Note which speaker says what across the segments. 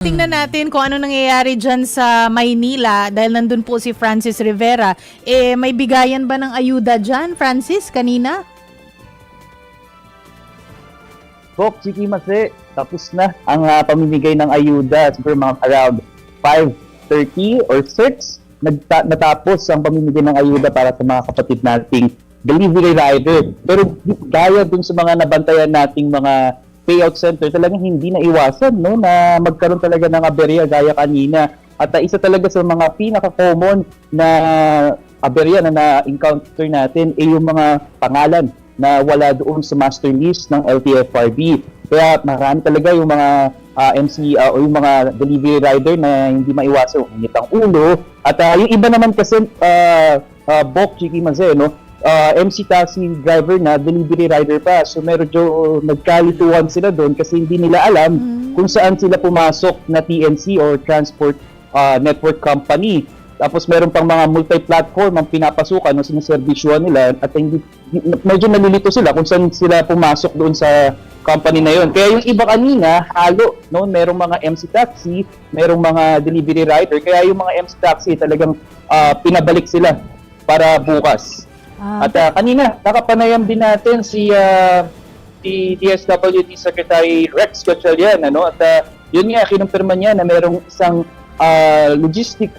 Speaker 1: Tingnan natin kung ano nangyayari dyan sa Maynila dahil nandun po si Francis Rivera. May bigayan ba ng ayuda dyan, Francis, kanina?
Speaker 2: Pok, Chiki Mase, tapos na ang pamimigay ng ayuda. Siguro mga around 5:30 or 6, natapos ang pamimigay ng ayuda para sa mga kapatid nating delivery rider. Pero gaya dun sa mga nabantayan nating mga payout center, talagang hindi na iwasan, no, na magkaroon talaga ng aberya gaya kanina. At isa talaga sa mga pinaka-common na aberya na na-encounter natin ay yung mga pangalan na wala doon sa master list ng LTFRB. Kaya marami talaga yung mga MC o yung mga delivery rider na hindi maiwasan yung init ang ulo. At yung iba naman kasi, Bok, Chiki Maze, no, MC taxi driver na delivery rider pa. So medyo nagkalituhan sila doon kasi hindi nila alam kung saan sila pumasok na TNC or Transport Network Company. Tapos meron pang mga multi-platform ang pinapasukan o sinaservisyohan nila at hindi, medyo nalilito sila kung saan sila pumasok doon sa company na yon. Kaya yung iba kanina, halo, no, merong mga MC taxi, merong mga delivery rider. Kaya yung mga MC taxi talagang pinabalik sila para bukas. At kanina, nakapanayam din natin si DSWD Secretary Rex Gatchalian, ano? At yun nga, kinumpirma niya na merong isang logistic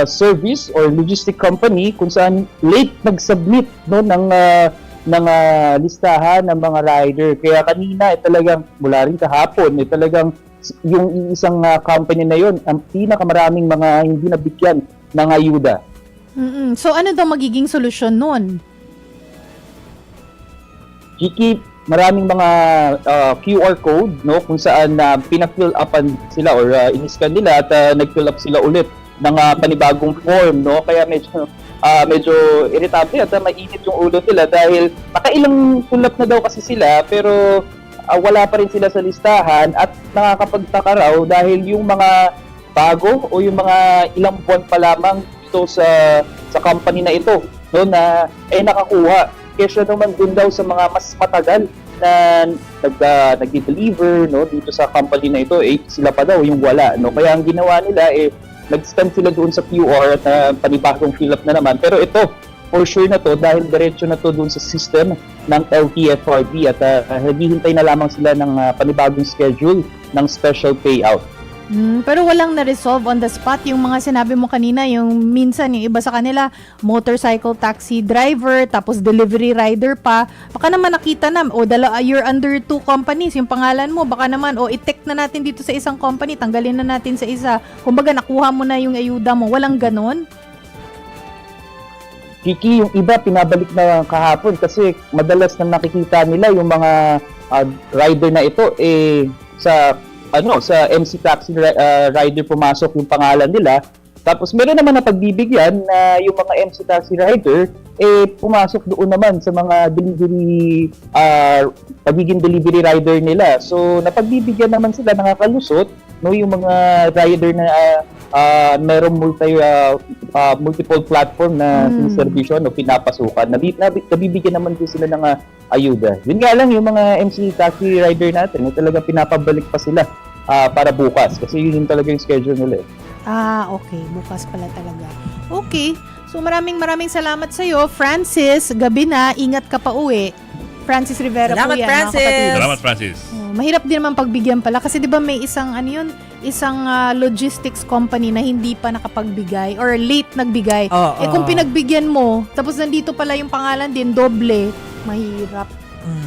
Speaker 2: service or logistic company kung saan late nag-submit, no, ng listahan ng mga rider. Kaya kanina, talagang mula rin kahapon, talagang yung isang company na yun, ang pinakamaraming mga hindi nabigyan ng ayuda.
Speaker 1: So ano daw magiging solusyon nun?
Speaker 2: Chiki, maraming mga QR code, no, kung saan pina-fill upan sila or in-scan nila at nag-fill up sila ulit ng panibagong form, no. Kaya medyo irritable at mainit yung ulo nila dahil nakailang fill up na daw kasi sila pero wala pa rin sila sa listahan at nakakapagtaka raw dahil yung mga bago o yung mga ilang buwan pa lamang ito sa company na ito, no, na nakakuha kesa naman dun daw sa mga mas matagal na nag-deliver, no, dito sa company na ito, sila pa daw yung wala, no. Kaya ang ginawa nila nag-stand sila doon sa QR at panibagong fill up na naman. Pero ito, for sure na to dahil diretso na to doon sa system ng LTFRB at naghihintay na lamang sila ng panibagong schedule ng special payout.
Speaker 1: Pero walang na-resolve on the spot yung mga sinabi mo kanina, yung minsan yung iba sa kanila motorcycle taxi driver tapos delivery rider pa. Baka naman nakita na you're under 2 companies yung pangalan mo, baka naman i-take na natin dito sa isang company, tanggalin na natin sa isa. Kumbaga nakuha mo na yung ayuda mo. Walang ganon?
Speaker 2: Kiki, yung iba pinabalik na kahapon kasi madalas na nakikita nila yung mga rider na ito sa MC taxi rider pumasok yung pangalan nila. Tapos meron naman na pagbibigyan na yung mga MC taxi rider pumasok doon naman sa mga delivery pagiging delivery rider nila. So napagbibigyan naman sila, nakakalusot, no, yung mga rider na merong multiple platform na siniservisyon o pinapasukan. Nabibigyan naman din sila ng ayuda. Yun nga lang, yung mga MC taxi rider natin, talaga pinapabalik pa sila para bukas. Kasi yun talaga yung schedule nila.
Speaker 1: Okay. Bukas pala talaga. Okay. So maraming salamat sa iyo, Francis. Gabi na, ingat ka pa uwi. Francis Rivera
Speaker 3: Salamat,
Speaker 1: po yan,
Speaker 3: Francis.
Speaker 1: mga kapatid.
Speaker 4: Salamat, Francis.
Speaker 1: Mahirap din naman pagbigyan pala kasi 'di ba may isang isang logistics company na hindi pa nakapagbigay or late nagbigay. Kung pinagbigyan mo tapos nandito pala yung pangalan din, doble, mahirap.